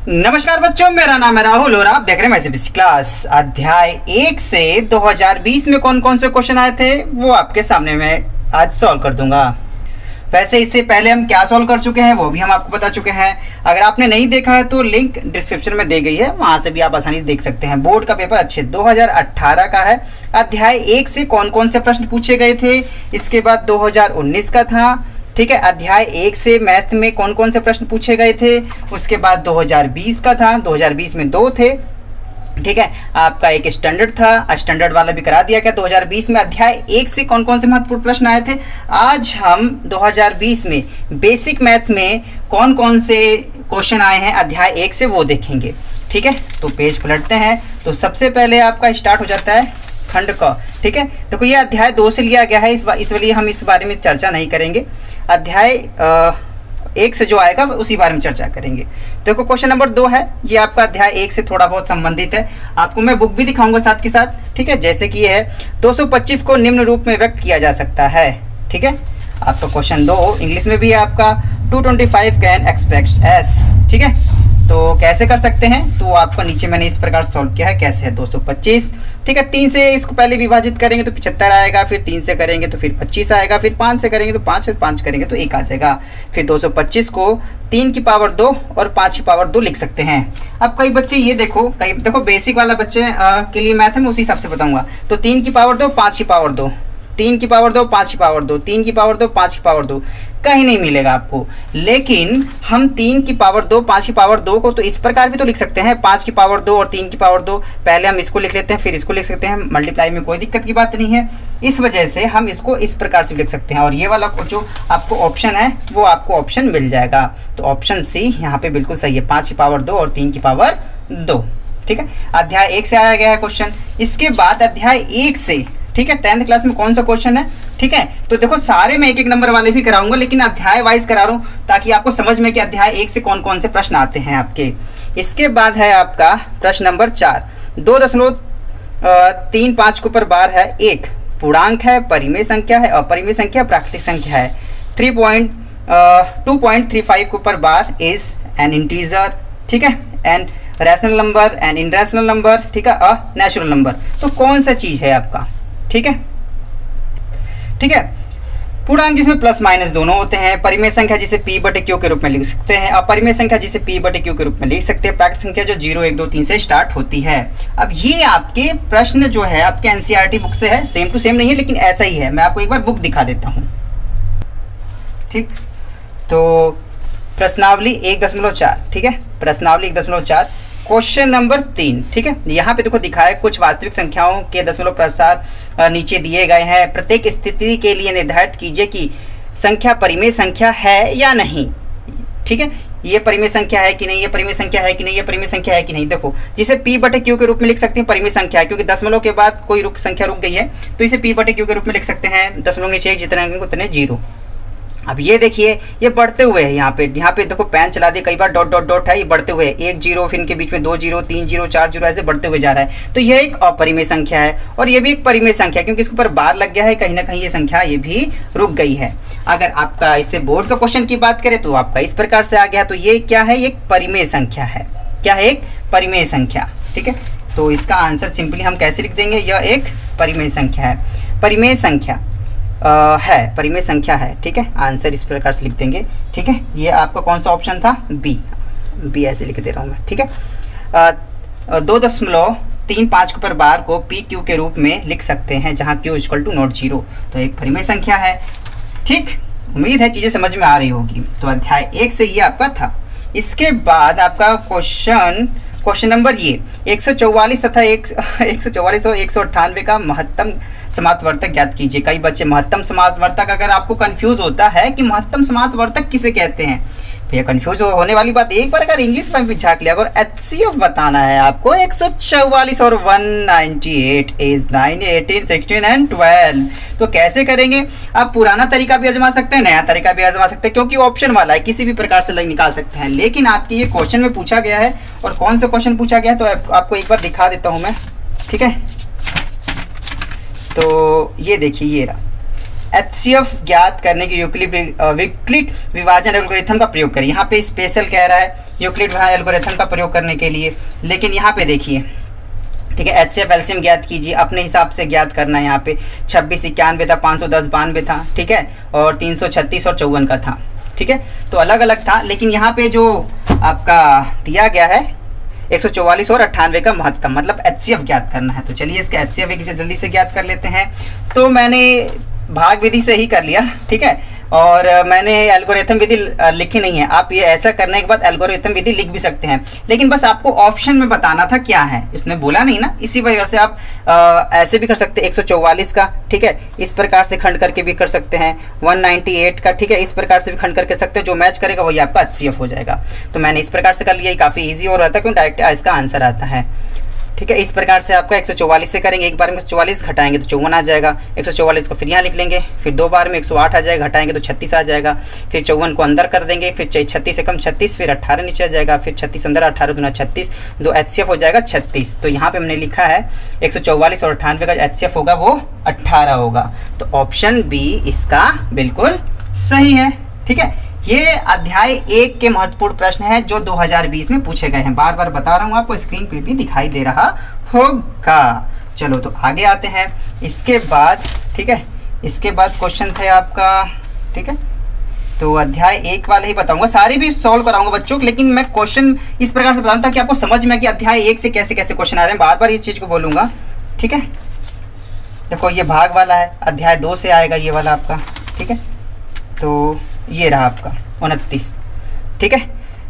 नमस्कार बच्चों, मेरा नाम है राहुल और आप देख रहे हैं मैथमेटिक्स क्लास। अध्याय 1 से 2020 में कौन कौन से क्वेश्चन आए थे वो आपके सामने मैं आज सॉल्व कर दूंगा। वैसे इससे पहले हम क्या सॉल्व कर चुके हैं वो भी हम आपको बता चुके हैं। अगर आपने नहीं देखा है तो लिंक डिस्क्रिप्शन में दी गई है, वहां से भी आप आसानी से देख सकते हैं। बोर्ड का पेपर अच्छे 2018 का है। अध्याय 1 से कौन कौन से प्रश्न पूछे गए थे, इसके बाद 2019 का था। ठीक है, अध्याय 1 से मैथ में कौन कौन से प्रश्न पूछे गए थे, उसके बाद 2020 का था। 2020 में 2 थे। ठीक है, आपका एक स्टैंडर्ड था, स्टैंडर्ड वाला भी करा दिया गया। 2020 में अध्याय 1 से कौन कौन से महत्वपूर्ण प्रश्न आए थे। आज हम 2020 में बेसिक मैथ में कौन कौन से क्वेश्चन आए हैं अध्याय 1 से वो देखेंगे। ठीक है, तो पेज पलटते हैं। तो सबसे पहले आपका स्टार्ट हो जाता है खंड क। ठीक है, तो ये अध्याय 2 से लिया गया है, इसलिए हम इस बारे में चर्चा नहीं करेंगे। अध्याय 1 से जो आएगा उसी बारे में चर्चा करेंगे। देखो क्वेश्चन नंबर 2 है, ये आपका अध्याय 1 से थोड़ा बहुत संबंधित है। आपको मैं बुक भी दिखाऊंगा साथ के साथ। ठीक है, जैसे कि ये है 225 को निम्न रूप में व्यक्त किया जा सकता है। ठीक है, आपका क्वेश्चन 2 इंग्लिश में भी है आपका 225 कैन एक्सप्रेस एस। ठीक है, तो कैसे कर सकते हैं, तो आपको नीचे मैंने इस प्रकार सॉल्व किया है। कैसे है 225। ठीक है, 3 से इसको पहले विभाजित करेंगे तो 75 आएगा, फिर 3 से करेंगे तो फिर 25 आएगा, फिर 5 से करेंगे तो 5, फिर 5 करेंगे तो 1 आ जाएगा। फिर 225 को 3 की पावर 2 और 5 की पावर 2 लिख सकते हैं। अब कई बच्चे ये देखो बेसिक वाला बच्चे के लिए मैथ है, मैं उसी हिसाब से बताऊंगा। तो 3 की पावर 2, 5 की पावर 2, 3 की पावर 2, 5 की पावर 2, 3 की पावर 2, 5 की पावर 2, कहीं नहीं मिलेगा आपको। लेकिन हम 3 की पावर 2, 5 की पावर 2 को तो इस प्रकार भी तो लिख सकते हैं, 5 की पावर 2 और 3 की पावर 2। पहले हम इसको लिख लेते हैं, फिर इसको लिख सकते हैं। मल्टीप्लाई में कोई दिक्कत की बात नहीं है, इस वजह से हम इसको इस प्रकार से लिख सकते हैं। और ये वाला जो आपको ऑप्शन है वो आपको ऑप्शन मिल जाएगा। तो ऑप्शन सी यहाँ पे बिल्कुल सही है, 5 की पावर 2 और 3 की पावर 2। ठीक है, अध्याय 1 से आया गया है क्वेश्चन। इसके बाद अध्याय 1 से, ठीक है, 10th क्लास में कौन सा क्वेश्चन है। ठीक है, तो देखो सारे मैं 1-1 नंबर वाले भी कराऊंगा, लेकिन अध्याय वाइज करा रहा हूँ ताकि आपको समझ में कि अध्याय 1 से कौन कौन से प्रश्न आते हैं आपके। इसके बाद है आपका प्रश्न नंबर 4, 2.35 के ऊपर बार है। एक पूर्णांक है, परिमेय संख्या है, अपरिमेय संख्या, प्राकृतिक संख्या है। 2.35 के ऊपर बार इज एन इंटीजर। ठीक है, a rational number, an irrational number, ठीक है, अ नेचुरल नंबर। तो कौन सा चीज है आपका। ठीक है, ठीक है, पूर्णांक जिसमें प्लस माइनस दोनों होते हैं, परिमेय संख्या जिसे p/q के रूप में लिख सकते हैं, अपरिमेय संख्या जिसे p/q के रूप में लिख सकते हैं, प्राकृतिक संख्या जो 0, 1, 2, 3 से स्टार्ट होती है। अब ये आपके प्रश्न जो है आपके एनसीईआरटी बुक से है, सेम टू सेम नहीं है लेकिन ऐसा ही है। मैं आपको एक बार बुक दिखा देता हूँ। ठीक, तो प्रश्नावली 1.4, ठीक है, प्रश्नावली 1.4 क्वेश्चन नंबर 3। ठीक है, यहाँ पे देखो दिखा है कुछ वास्तविक संख्याओं के दशमलव प्रसार नीचे दिए गए हैं। प्रत्येक स्थिति के लिए निर्धारित कीजिए कि संख्या परिमेय संख्या है या नहीं। ठीक है, ये परिमेय संख्या है कि नहीं, ये परिमेय संख्या है कि नहीं, ये परिमेय संख्या है कि नहीं। देखो जिसे p/q के रूप में लिख सकते हैं, परिमेय संख्या है, क्योंकि दशमलव के बाद कोई संख्या रुक गई है तो इसे p/q के रूप में लिख सकते हैं। दशमलव के नीचे जितने आएंगे उतने 0। अब ये देखिए ये बढ़ते हुए है, यहाँ पे देखो पेन चला दिए, कई बार डॉट डॉट डॉट है, ये बढ़ते हुए 1 0, फिर इनके बीच में 2 0, 3 0, 4 0, ऐसे बढ़ते हुए जा रहा है। तो यह एक अपरिमेय संख्या है और ये भी एक परिमेय संख्या है, क्योंकि इसके ऊपर बार लग गया है, कहीं ना कहीं ये संख्या ये भी रुक गई है। अगर आपका इससे बोर्ड का क्वेश्चन की बात करें तो आपका इस प्रकार से आ गया, तो ये क्या है, एक परिमेय संख्या है। क्या है, एक परिमेय संख्या। ठीक है, तो इसका आंसर सिंपली हम कैसे लिख देंगे, यह एक परिमेय संख्या है, परिमेय संख्या है, परिमेय संख्या है। ठीक है, आंसर इस प्रकार से लिख देंगे। ठीक है, ये आपका कौन सा ऑप्शन था, बी ऐसे लिख दे रहा हूँ मैं। ठीक है, 2.35 के ऊपर बार को PQ के रूप में लिख सकते हैं, जहाँ Q = नॉट 0, तो एक परिमेय संख्या है। ठीक, उम्मीद है चीज़ें समझ में आ रही होगी। तो अध्याय 1 से ये आपका था। इसके बाद आपका क्वेश्चन नंबर ये 144 तथा 144 और 198 का महत्तम समावर्तक ज्ञात कीजिए। कई बच्चे महत्तम समावर्तक, अगर आपको कंफ्यूज होता है कि महत्तम समावर्तक किसे कहते हैं, भैया कंफ्यूज होने वाली बात, एक बार अगर इंग्लिश में भी झाँक लिया अगर HCF बताना है आपको, 144 और 198 इज 9, 18, 16 एंड 12, तो कैसे करेंगे। आप पुराना तरीका भी आजमा सकते हैं, नया तरीका भी आजमा सकते हैं, क्योंकि ऑप्शन वाला है, किसी भी प्रकार से निकाल सकते हैं। लेकिन आपके ये क्वेश्चन में पूछा गया है, और कौन सा क्वेश्चन पूछा गया है तो आपको एक बार दिखा देता हूँ मैं। ठीक है, तो ये देखिए, ये रहा HCF ज्ञात करने के विकलित विभाजन एल्गोरिथम का प्रयोग करें। यहाँ पे स्पेशल कह रहा है यूक्लिड एल्गोरिथम का प्रयोग करने के लिए। लेकिन यहाँ पे देखिए, ठीक है, HCF एलसीएम ज्ञात कीजिए, अपने हिसाब से ज्ञात करना है। यहाँ पे 26 91 था, 510 92 था, ठीक है, और 336 और 54 का था, ठीक है, तो अलग अलग था। लेकिन यहाँ पे जो आपका दिया गया है 144 और 98 का महत्तम, मतलब HCF ज्ञात करना है। तो चलिए इसका HCF एक जल्दी से ज्ञात कर लेते हैं। तो मैंने भाग विधि से ही कर लिया, ठीक है, और मैंने एल्गोरिथम विधि लिखी नहीं है। आप ये ऐसा करने के बाद एल्गोरिथम विधि लिख भी सकते हैं, लेकिन बस आपको ऑप्शन में बताना था क्या है, उसने बोला नहीं ना, इसी वजह से आप ऐसे भी कर सकते हैं 144 का, ठीक है, इस प्रकार से खंड करके भी कर सकते हैं, 198 का, ठीक है, इस प्रकार से भी खंड करके सकते हैं। जो मैच करेगा वही आपका HCF हो जाएगा। तो मैंने इस प्रकार से कर लिया, काफ़ी ईजी हो रहा था, क्यों डायरेक्ट इसका आंसर आता है, ठीक है। इस प्रकार से आपका 144 से करेंगे, एक बार में 144 घटाएंगे तो 54 आ जाएगा, 144 को फिर यहाँ लिख लेंगे, फिर दो बार में 108 आ जाएगा, घटाएंगे तो 36 आ जाएगा, फिर 54 को अंदर कर देंगे, फिर 36 से कम 36, फिर 18 नीचे आ जाएगा, फिर 36 अंदर, 18 दूना 36, दो HCF हो जाएगा 36। तो यहाँ पे हमने लिखा है 144 और 98 का HCF होगा वो 18 होगा। तो ऑप्शन बी इसका बिल्कुल सही है, ठीक है। ये अध्याय 1 के महत्वपूर्ण प्रश्न है जो 2020 में पूछे गए हैं। बार बार बता रहा हूँ आपको, स्क्रीन पे भी दिखाई दे रहा होगा। चलो तो आगे आते हैं। इसके बाद, ठीक है, इसके बाद क्वेश्चन थे आपका, ठीक है, तो अध्याय 1 वाले ही बताऊंगा, सारे भी सॉल्व कराऊंगा बच्चों, लेकिन मैं क्वेश्चन इस प्रकार से बताऊंगा ताकि आपको समझ में कि अध्याय 1 से कैसे कैसे क्वेश्चन आ रहे हैं। बार बार इस चीज़ को बोलूँगा, ठीक है। देखो ये भाग वाला है, अध्याय 2 से आएगा ये वाला आपका, ठीक है। तो ये रहा आपका 29, ठीक है।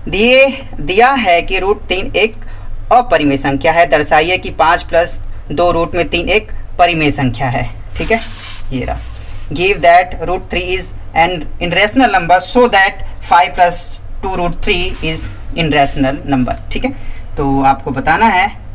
दिया है कि √3 एक अपरिमेय संख्या है, दर्शाइए कि 5 + 2 √3 एक परिमेय संख्या है, ठीक है। ये रहा, give that √3 is an irrational number so that 5 + 2 √3 is irrational number, ठीक है। तो आपको बताना है,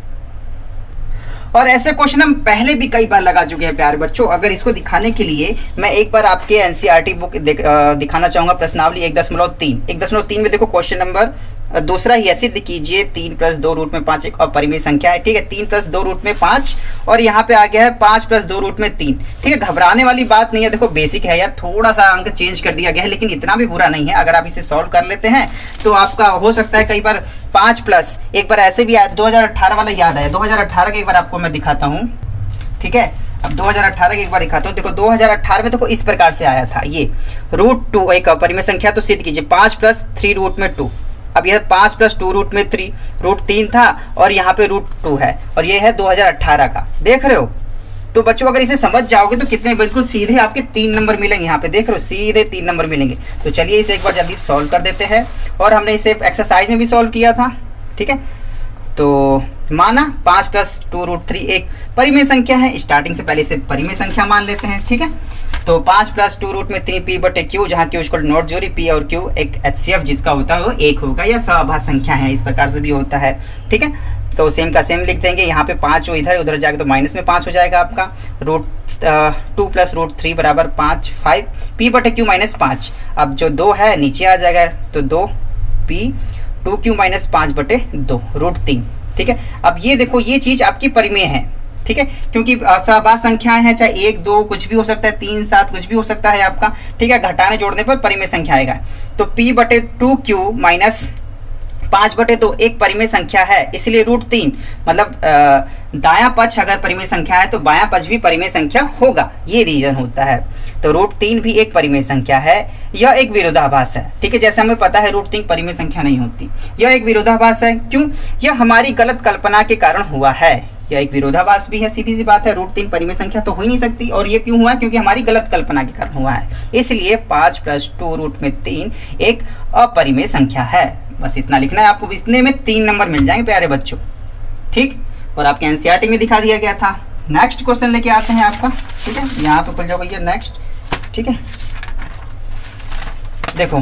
और ऐसे क्वेश्चन हम पहले भी कई बार लगा चुके हैं प्यारे बच्चों। अगर इसको दिखाने के लिए मैं एक बार आपके एनसीईआरटी बुक दिखाना चाहूँगा, प्रश्नावली 1.3। 1.3 में देखो क्वेश्चन नंबर दूसरा ही है, सिद्ध कीजिए 3 + 2 √5 एक अपरिमेय संख्या है, ठीक है। 3 + 2 √5 और यहाँ पे आ गया है 5 + 2 √3, ठीक है। घबराने वाली बात नहीं है, देखो बेसिक है यार, थोड़ा सा अंक चेंज कर दिया गया है, लेकिन इतना भी बुरा नहीं है। अगर आप इसे सॉल्व कर लेते हैं तो आपका हो सकता है कई बार 5+, एक बार ऐसे भी आया, 2018 वाला याद आया, 2018 का एक बार आपको मैं दिखाता हूँ, ठीक है। अब 2018 का एक बार दिखाता हूँ। देखो 2018 में देखो इस प्रकार से आया था, ये √2 एक अपरिमेय संख्या, तो सिद्ध कीजिए 5 + 3 √2। अब यह 5 + 2 √3, √3 था और यहाँ पे √2 है, और ये है 2018 का, देख रहे हो। तो बच्चों अगर इसे समझ जाओगे तो कितने बिल्कुल सीधे आपके 3 नंबर मिलेंगे, यहाँ पे देख रहे हो, सीधे 3 नंबर मिलेंगे। तो चलिए इसे एक बार जल्दी सॉल्व कर देते हैं, और हमने इसे एक्सरसाइज में भी सॉल्व किया था, ठीक है। तो माना 5 + 2 √3 एक परिमेय संख्या है, स्टार्टिंग से पहले इसे परिमेय संख्या मान लेते हैं, ठीक है। तो 5 + 2 √3 p/q, जहाँ q = नोट जोड़ी, p और q एक HCF जिसका होता है वो 1 होगा, या सभाज्य संख्या है, इस प्रकार से भी होता है, ठीक है। तो सेम का सेम लिख देंगे, यहाँ पे 5 जो इधर उधर जाएगा तो -5 हो जाएगा आपका, √2 + √3 = 5, 5 p/q -5। अब जो 2 है नीचे आ जाएगा, तो 2p 2q - 5/2 √3, ठीक है। अब ये देखो ये चीज़ आपकी परिमेय है, ठीक है, क्योंकि सभाज्य संख्याएं हैं, चाहे 1 2 कुछ भी हो सकता है, 3 7 कुछ भी हो सकता है आपका, ठीक है। घटाने जोड़ने पर परिमेय संख्या आएगा। तो p/2q - 5/2 एक परिमेय संख्या है, इसलिए √3 मतलब दायां पक्ष अगर परिमेय संख्या है तो बायां पक्ष भी परिमेय संख्या होगा, ये रीजन होता है। तो √3 भी एक परिमेय संख्या है, यह एक विरोधाभास है, ठीक है। जैसे हमें पता है √3 परिमेय संख्या नहीं होती, यह एक विरोधाभास है। क्यों? यह हमारी गलत कल्पना के कारण हुआ है, यह एक विरोधाभास भी है, सीधी सी बात है। √3 परिमेय संख्या तो हो ही नहीं सकती, और ये क्यों हुआ? क्योंकि हमारी गलत कल्पना के कारण हुआ है, इसलिए 5 + 2 √3 एक अपरिमेय संख्या है। बस इतना लिखना है आपको, इतने में 3 नंबर मिल जाएंगे प्यारे बच्चों, ठीक। और आपके एनसीईआरटी में दिखा दिया गया था। नेक्स्ट क्वेश्चन लेके आते हैं आपका, ठीक है, यहाँ पे खुल जाओ भैया, नेक्स्ट, ठीक है। देखो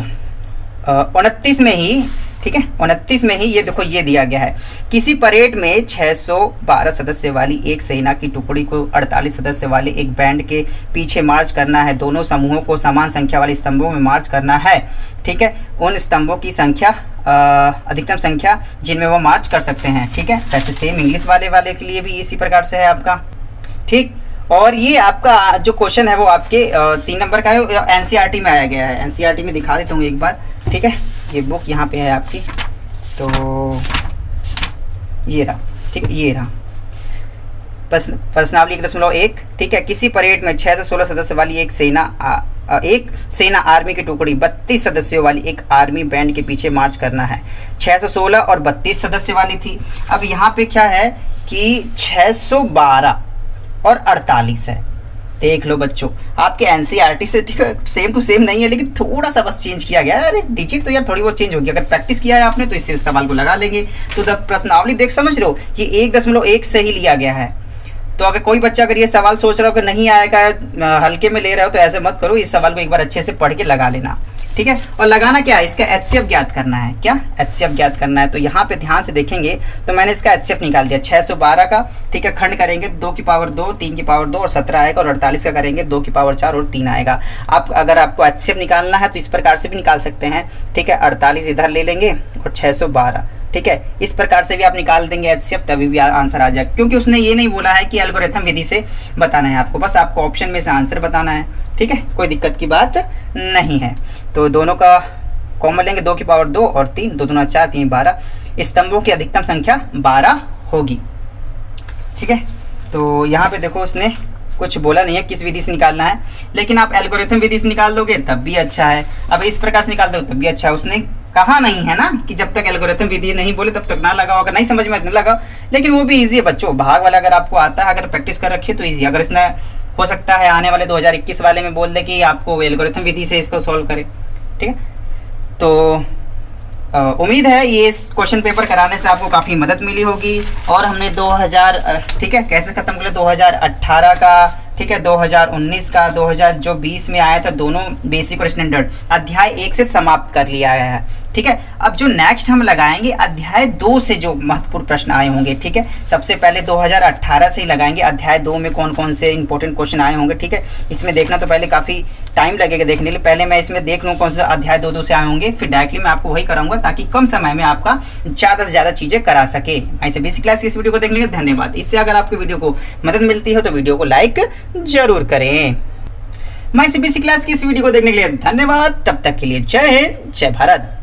29 में ही, ठीक है, 29 में ही ये देखो ये दिया गया है, किसी परेड में 612 सदस्य वाली एक सेना की टुकड़ी को 48 सदस्य वाले एक बैंड के पीछे मार्च करना है। दोनों समूहों को समान संख्या वाले स्तंभों में मार्च करना है, ठीक है। उन स्तंभों की संख्या अधिकतम संख्या जिनमें वो मार्च कर सकते हैं, ठीक है। वैसे सेम इंग्लिश वाले के लिए भी इसी प्रकार से है आपका, ठीक। और ये आपका जो क्वेश्चन है वो आपके 3 नंबर का है, एनसीईआरटी में आया गया है। एनसीईआरटी में दिखा देता हूँ एक बार, ठीक है। ये बुक यहाँ पे है आपकी, तो ये रहा, ठीक है, ये रहा प्रश्नावली 1.1। ठीक है, किसी परेड में 6 से 16 सदस्य वाली एक सेना आर्मी की टुकड़ी 32 सदस्यों वाली एक आर्मी बैंड के पीछे मार्च करना है। 616 और 32 सदस्य वाली थी। अब यहाँ पे क्या है कि 612 और 48 है। देख लो बच्चों, आपके एनसीईआरटी से ठीक है सेम टू सेम नहीं है, लेकिन थोड़ा सा बस चेंज किया गया है। अरे डिजिट तो यार थोड़ी बहुत चेंज होगी, अगर प्रैक्टिस किया है आपने तो इस सवाल को लगा लेंगे। तो द प्रश्नावली देख समझ रहे हो कि 1.1 से ही लिया गया है। तो अगर कोई बच्चा अगर ये सवाल सोच रहा हो कि नहीं आएगा, हल्के में ले रहे हो, तो ऐसे मत करो, इस सवाल को एक बार अच्छे से पढ़ के लगा लेना। ठीक है, और लगाना क्या है, इसका एचसीएफ ज्ञात करना है। क्या एचसीएफ ज्ञात करना है? तो यहाँ पे ध्यान से देखेंगे तो मैंने इसका एचसीएफ निकाल दिया 612 का। ठीक है, खंड करेंगे 2 की पावर 2, 3 की पावर 2 और 17 आएगा, और 48 का करेंगे 2 की पावर 4 और 3 आएगा। आप अगर आपको एचसीएफ निकालना है तो इस प्रकार से भी निकाल सकते हैं। ठीक है, 48 इधर ले लेंगे और 612। ठीक है, इस प्रकार से भी आप निकाल देंगे एचसीएफ, तभी भी आंसर आ जाएगा। क्योंकि उसने ये नहीं बोला है कि एल्गोरिथम विधि से बताना है आपको, बस आपको ऑप्शन में से आंसर बताना है। ठीक है, कोई दिक्कत की बात नहीं है। तो दोनों का कॉमन लेंगे, 2 की पावर 2 और 3, 2 दूना 4, 3 12। स्तंभों की अधिकतम संख्या 12 होगी। ठीक है, तो यहाँ पे देखो उसने कुछ बोला नहीं है किस विधि से निकालना है, लेकिन आप एल्गोरिथम विधि से निकाल दोगे तब भी अच्छा है। अब इस प्रकार से निकाल दो तब भी अच्छा है। उसने कहा नहीं है ना कि जब तक एल्गोरिथम विधि नहीं बोले तब तक ना लगाओ, अगर नहीं समझ में न लगाओ। लेकिन वो भी इजी है बच्चों, भाग वाला अगर आपको आता है, अगर प्रैक्टिस कर रखी है तो इजी। अगर इसने हो सकता है आने वाले 2021 वाले में बोल दे कि आपको एल्गोरिथम विधि से इसको सॉल्व करे। ठीक है, तो उम्मीद है ये क्वेश्चन पेपर कराने से आपको काफ़ी मदद मिली होगी। और हमने 2000 ठीक है कैसे ख़त्म कर लिया, 2018 का, ठीक है 2019 का, 2020 में आया था, दोनों बेसिक और स्टैंडर्ड अध्याय 1 से समाप्त कर लिया गया है। ठीक है, अब जो नेक्स्ट हम लगाएंगे अध्याय 2 से जो महत्वपूर्ण प्रश्न आए होंगे। ठीक है, सबसे पहले 2018 से ही लगाएंगे, अध्याय 2 में कौन कौन से इंपॉर्टेंट क्वेश्चन आए होंगे। ठीक है, इसमें देखना तो पहले काफ़ी टाइम लगेगा देखने के लिए, पहले मैं इसमें देख लूँ कौन से अध्याय 2 से आए होंगे, फिर डायरेक्टली मैं आपको वही कराऊंगा ताकि कम समय में आपका ज़्यादा से ज़्यादा चीज़ें करा सके। ऐसे बेसिक क्लास की इस वीडियो को देखने के लिए धन्यवाद। इससे अगर आपको वीडियो को मदद मिलती है तो वीडियो को लाइक जरूर करें। मैं इस बेसिक क्लास की इस वीडियो को देखने के लिए धन्यवाद। तब तक के लिए जय हिंद, जय भारत।